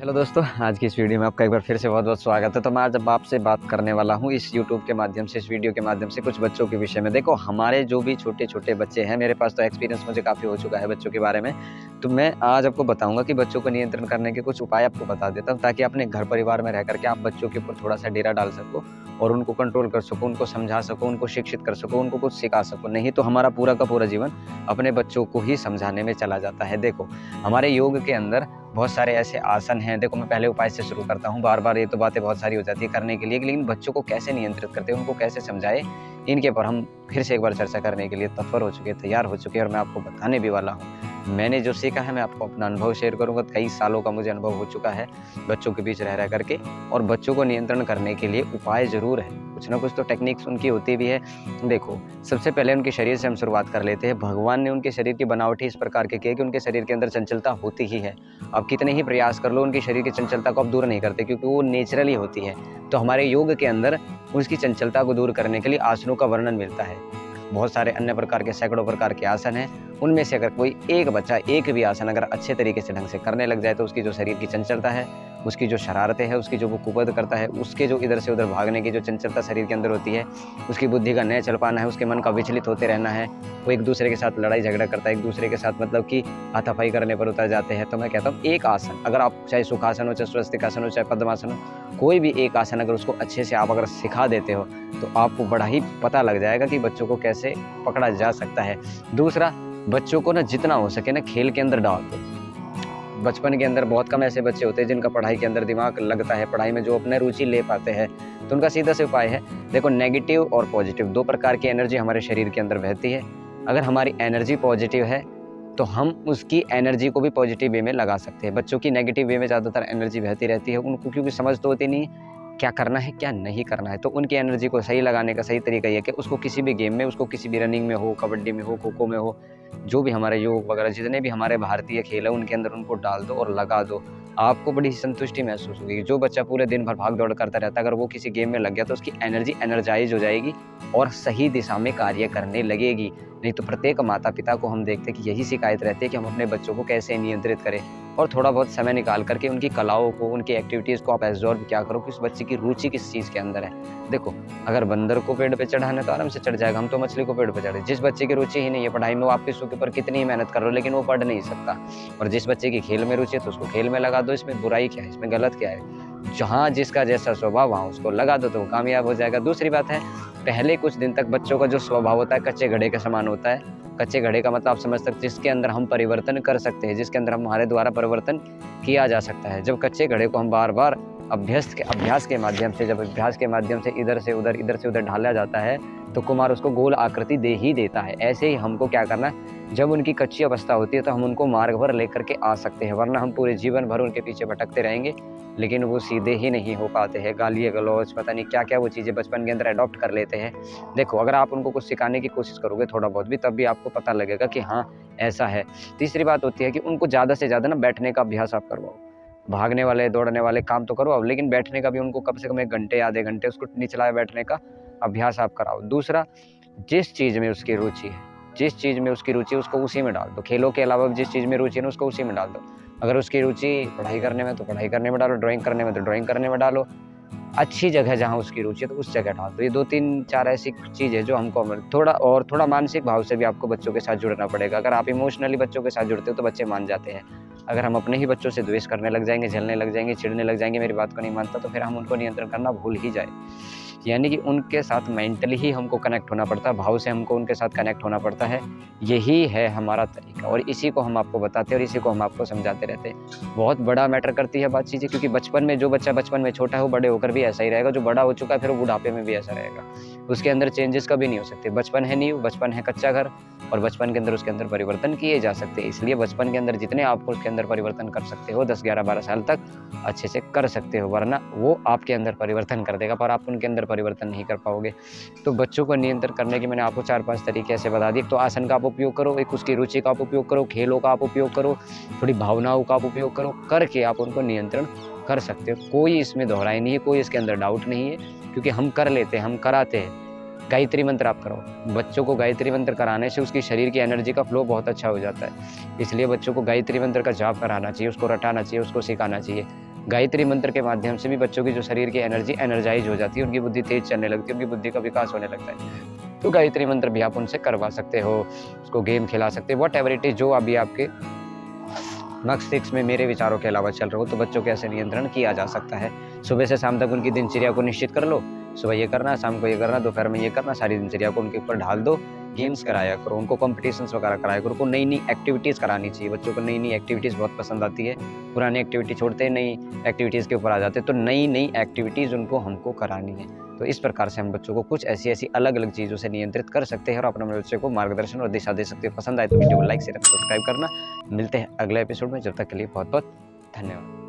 Hello दोस्तों, आज की इस वीडियो में आपका एक बार फिर से बहुत-बहुत स्वागत है। तो मैं आज अब आपसे बात करने वाला हूँ इस यूट्यूब के माध्यम से, इस वीडियो के माध्यम से कुछ बच्चों के विषय में। देखो, हमारे जो भी छोटे-छोटे बच्चे हैं, मेरे पास तो एक्सपीरियंस मुझे काफ़ी हो चुका है बच्चों के बारे में। तो मैं आज आपको बताऊँगा कि बच्चों को नियंत्रण करने के कुछ उपाय आपको बता देता हूँ, ताकि अपने घर परिवार में रह कर के आप बच्चों के ऊपर थोड़ा-सा डेरा डाल सको और उनको कंट्रोल कर सको, उनको समझा सको, उनको शिक्षित कर सको, उनको कुछ सिखा सको। नहीं तो हमारा पूरा का पूरा जीवन अपने बच्चों को ही समझाने में चला जाता है। देखो, हमारे योग के अंदर बहुत सारे ऐसे आसन हैं। देखो, मैं पहले उपाय से शुरू करता हूँ। बार-बार ये तो बातें बहुत सारी हो जाती है करने के लिए, लेकिन बच्चों को कैसे नियंत्रित करते हैं, उनको कैसे समझाएँ, इनके ऊपर हम फिर से एक बार चर्चा करने के लिए तत्पर हो चुके हैं, तैयार हो चुके हैं और मैं आपको बताने भी वाला हूँ। मैंने जो सीखा है, मैं आपको अपना अनुभव शेयर करूँगा। कई सालों का मुझे अनुभव हो चुका है बच्चों के बीच रह कर के, और बच्चों को नियंत्रण करने के लिए उपाय ज़रूर है। कुछ ना कुछ तो टेक्निक्स उनकी होती भी है। देखो, सबसे पहले उनके शरीर से हम शुरुआत कर लेते हैं। भगवान ने उनके शरीर की बनावट ही इस प्रकार की है कि उनके शरीर के अंदर चंचलता होती ही है। आप कितने ही प्रयास कर लो, उनके शरीर की चंचलता को आप दूर नहीं करते, क्योंकि वो नेचुरली होती है। तो हमारे योग के अंदर उसकी चंचलता को दूर करने के लिए आसनों का वर्णन मिलता है। बहुत सारे अन्य प्रकार के, सैकड़ों प्रकार के आसन हैं। उनमें से अगर कोई एक बच्चा एक भी आसन अगर अच्छे तरीके से ढंग से करने लग जाए, तो उसकी जो शरीर की चंचलता है, उसकी जो शरारतें हैं, उसकी जो वो कुपद करता है, उसके जो इधर से उधर भागने की जो चंचलता शरीर के अंदर होती है, उसकी बुद्धि का न चल पाना है, उसके मन का विचलित होते रहना है, वो एक दूसरे के साथ लड़ाई झगड़ा करता है, एक दूसरे के साथ मतलब कि हाथापाई करने पर उतर जाते हैं। तो मैं कहता हूँ, एक आसन अगर आप, चाहे सुखासन हो, चाहे स्वस्तिकासन हो, चाहे पद्मासन हो, कोई भी एक आसन अगर उसको अच्छे से आप अगर सिखा देते हो, तो आपको बड़ा ही पता लग जाएगा कि बच्चों को कैसे पकड़ा जा सकता है। दूसरा, बच्चों को ना जितना हो सके ना खेल के अंदर डाल दो। बचपन के अंदर बहुत कम ऐसे बच्चे होते हैं जिनका पढ़ाई के अंदर दिमाग लगता है, पढ़ाई में जो अपने रुचि ले पाते हैं। तो उनका सीधा से उपाय है, देखो, नेगेटिव और पॉजिटिव दो प्रकार की एनर्जी हमारे शरीर के अंदर बहती है। अगर हमारी एनर्जी पॉजिटिव है, तो हम उसकी एनर्जी को भी पॉजिटिव वे में लगा सकते हैं। बच्चों की नेगेटिव वे में ज़्यादातर एनर्जी बहती रहती है, उनको क्योंकि समझ तो होती नहीं क्या करना है, क्या नहीं करना है। तो उनकी एनर्जी को सही लगाने का सही तरीका ये है कि उसको किसी भी गेम में, उसको किसी भी रनिंग में हो, कबड्डी में हो, खो-खो में हो, जो भी हमारे योग वगैरह जितने भी हमारे भारतीय खेल है, उनके अंदर उनको डाल दो और लगा दो। आपको बड़ी संतुष्टि महसूस होगी। जो बच्चा पूरे दिन भर भाग-दौड़ करता रहता है, अगर वो किसी गेम में लग गया, तो उसकी एनर्जी एनर्जाइज़ हो जाएगी और सही दिशा में कार्य करने लगेगी। नहीं तो प्रत्येक माता-पिता को हम देखते हैं कि यही शिकायत रहती है कि हम अपने बच्चों को कैसे नियंत्रित करें, और थोड़ा बहुत समय निकाल कर के उनकी कलाओं को, उनकी एक्टिविटीज़ को आप एब्ज़ॉर्ब क्या करो कि उस बच्चे की रुचि किस चीज़ के अंदर है। देखो, अगर बंदर को पेड़ पे चढ़ाना है तो आराम से चढ़ जाएगा, हम तो मछली को पेड़ पे चढ़े। जिस बच्चे की रुचि ही नहीं है पढ़ाई में, वो आपके उसके ऊपर कितनी ही मेहनत कर रहे हो, लेकिन वो पढ़ नहीं सकता। और जिस बच्चे की खेल में रुचि है, तो उसको खेल में लगा दो। इसमें बुराई क्या है, इसमें गलत क्या है? जहाँ जिसका जैसा स्वभाव, वहाँ उसको लगा दो, तो वो कामयाब हो जाएगा। दूसरी बात है, पहले कुछ दिन तक बच्चों का जो स्वभाव होता है कच्चे घड़े के समान होता है। कच्चे घड़े का मतलब आप समझ सकते हैं, जिसके अंदर हम परिवर्तन कर सकते हैं, जिसके अंदर हमारे द्वारा परिवर्तन किया जा सकता है। जब कच्चे घड़े को हम बार-बार अभ्यास के माध्यम से, जब अभ्यास के माध्यम से इधर से उधर ढाला जाता है, तो कुम्हार उसको गोल आकृति दे ही देता है। ऐसे ही हमको क्या करना है, जब उनकी कच्ची अवस्था होती है, तो हम उनको मार्ग पर लेकर के आ सकते हैं, वरना हम पूरे जीवन भर उनके पीछे भटकते रहेंगे, लेकिन वो सीधे ही नहीं हो पाते हैं। गाली-गलौज, पता नहीं क्या-क्या वो चीज़ें बचपन के अंदर अडॉप्ट कर लेते हैं। देखो, अगर आप उनको कुछ सिखाने की कोशिश करोगे थोड़ा बहुत भी, तब भी आपको पता लगेगा कि हाँ, ऐसा है। तीसरी बात होती है कि उनको ज़्यादा से ज़्यादा ना बैठने का अभ्यास आप करवाओ। भागने वाले, दौड़ने वाले काम तो करवाओ, लेकिन बैठने का भी उनको कम से कम 1 घंटे, आधे घंटे उसको निचलाए बैठने का अभ्यास आप कराओ। दूसरा, जिस चीज़ में उसकी रुचि है, जिस चीज़ में उसकी रुचि है, उसको उसी में डाल दो। खेलों के अलावा जिस चीज़ में रुचि है ना, उसको उसी में डाल दो। अगर उसकी रुचि पढ़ाई करने में, तो पढ़ाई करने में डालो, ड्राइंग करने में, तो ड्राइंग करने में डालो। अच्छी जगह जहाँ उसकी रुचि है, तो उस जगह डाल दो। ये 2-3-4 ऐसी चीज़ है जो हमको थोड़ा मानसिक भाव से भी आपको बच्चों के साथ जुड़ना पड़ेगा। अगर आप इमोशनली बच्चों के साथ जुड़ते हो, तो बच्चे मान जाते हैं। अगर हम अपने ही बच्चों से द्वेष करने लग जाएँगे, जलने लग जाएँगे, चिढ़ने लग जाएँगे, मेरी बात को नहीं मानता, तो फिर हम उनको नियंत्रण करना भूल ही जाएँ। यानी कि उनके साथ मेंटली ही हमको कनेक्ट होना पड़ता है, भाव से हमको उनके साथ कनेक्ट होना पड़ता है। यही है हमारा तरीका, और इसी को हम आपको बताते हैं और इसी को हम आपको समझाते रहते हैं। बहुत बड़ा मैटर करती है बात चीज़ें, क्योंकि बचपन में जो बच्चा बचपन में छोटा है, वो बड़े होकर भी ऐसा ही रहेगा। जो बड़ा हो चुका है, फिर वो बुढ़ापे में भी ऐसा रहेगा। उसके अंदर चेंजेस कभी नहीं हो सकते। बचपन है नींव, बचपन है कच्चा घर, और बचपन के अंदर उसके अंदर परिवर्तन किए जा सकते हैं। इसलिए बचपन के अंदर जितने आप उसके अंदर परिवर्तन कर सकते हो, 10, 11, 12 साल तक अच्छे से कर सकते हो, वरना वो आपके अंदर परिवर्तन कर देगा, पर आप उनके अंदर परिवर्तन नहीं कर पाओगे। तो बच्चों को नियंत्रण करने के मैंने आपको 4-5 तरीके ऐसे बता दिए। तो आसन का आप उपयोग करो, एक उसकी रुचि का आप उपयोग करो, खेलों का आप उपयोग करो, थोड़ी भावनाओं का आप उपयोग करो, करके आप उनको नियंत्रण कर सकते हो। कोई इसमें दोहराई नहीं है, कोई इसके अंदर डाउट नहीं है, क्योंकि हम कर लेते हैं, हम कराते हैं। गायत्री मंत्र आप कराओ। बच्चों को गायत्री मंत्र कराने से उसकी शरीर की एनर्जी का फ्लो बहुत अच्छा हो जाता है। इसलिए बच्चों को गायत्री मंत्र का जाप कराना चाहिए, उसको रटाना चाहिए, उसको सिखाना चाहिए। गायत्री मंत्र के माध्यम से भी बच्चों की जो शरीर की एनर्जी एनर्जाइज हो जाती है, उनकी बुद्धि तेज चलने लगती है, उनकी बुद्धि का विकास होने लगता है। तो गायत्री मंत्र भी आप उनसे करवा सकते हो, उसको गेम खिला सकते हो, व्हाटएवर इट इज, जो अभी आपके मस्तिष्क में मेरे विचारों के अलावा चल रहा हो, तो बच्चों के ऐसे नियंत्रण किया जा सकता है। सुबह से शाम तक उनकी दिनचर्या को निश्चित कर लो, सुबह ये करना, शाम को ये करना, दोपहर में ये करना, सारी दिनचर्या को उनके ऊपर ढाल दो। गेम्स कराया करो, उनको कॉम्पिटिशन्स वगैरह कराया करो, उनको नई नई एक्टिविटीज़ करानी चाहिए। बच्चों को नई नई एक्टिविटीज़ बहुत पसंद आती है, पुरानी एक्टिविटी छोड़ते हैं, नई एक्टिविटीज़ के ऊपर आ जाते हैं। तो नई नई एक्टिविटीज़ उनको हमको करानी है। तो इस प्रकार से हम बच्चों को कुछ ऐसी ऐसी अलग अलग चीज़ों से नियंत्रित कर सकते हैं और अपने बच्चे को मार्गदर्शन और दिशा दे सकते हैं। पसंद आए तो वीडियो को लाइक शेयर सब्सक्राइब करना। मिलते हैं अगले एपिसोड में, जब तक के लिए बहुत बहुत धन्यवाद।